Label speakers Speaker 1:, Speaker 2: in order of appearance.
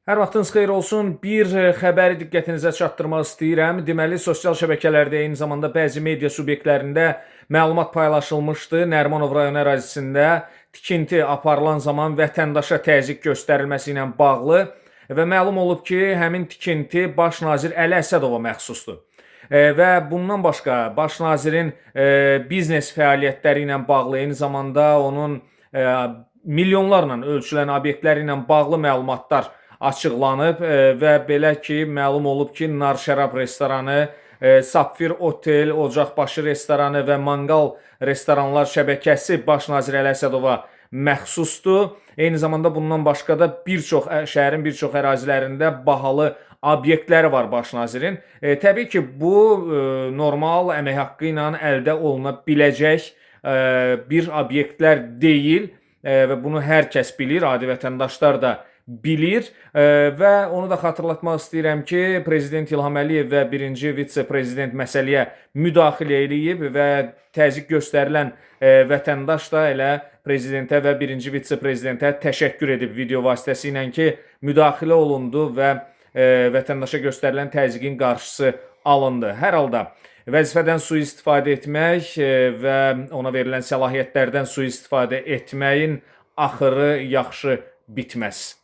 Speaker 1: Hər vaxtınız xeyir olsun. Bir xəbəri diqqətinizə çatdırmaq istəyirəm. Deməli, sosial şəbəkələrdə, eyni zamanda bəzi media subyektlərində məlumat paylaşılmışdı. Nərimanov rayon ərazisində tikinti aparılan zaman vətəndaşa təzyiq göstərilməsi ilə bağlı və məlum olub ki, həmin tikinti baş nazir Əli Əsədova məxsusdur. Və bundan başqa baş nazirin biznes fəaliyyətləri ilə bağlı, eyni zamanda onun milyonlarla ölçülən obyektləri ilə bağlı məlumatlar açıqlanıb və belə ki, məlum olub ki, Nar Şərab restoranı, Sapfir Otel, Ocaqbaşı restoranı və Manqal restoranlar şəbəkəsi baş nazir Əli Əsədova məxsusdur. Eyni zamanda bundan başqa da şəhərin bir çox ərazilərində bahalı obyektləri var baş nazirin. Təbii ki, bu normal əmək haqqı ilə əldə oluna biləcək bir obyektlər deyil və bunu hər kəs bilir, adi vətəndaşlar da bilir və onu da xatırlatmaq istəyirəm ki, Prezident İlham Əliyev və birinci vitse-prezident məsələyə müdaxilə eləyib və təzyiq göstərilən vətəndaş da elə prezidentə və birinci vitse-prezidentə təşəkkür edib video vasitəsilə ki, müdaxilə olundu və vətəndaşa göstərilən təzyiqin qarşısı alındı. Hər halda vəzifədən sui-istifadə etmək və ona verilən səlahiyyətlərdən sui-istifadə etməyin axırı yaxşı bitməz.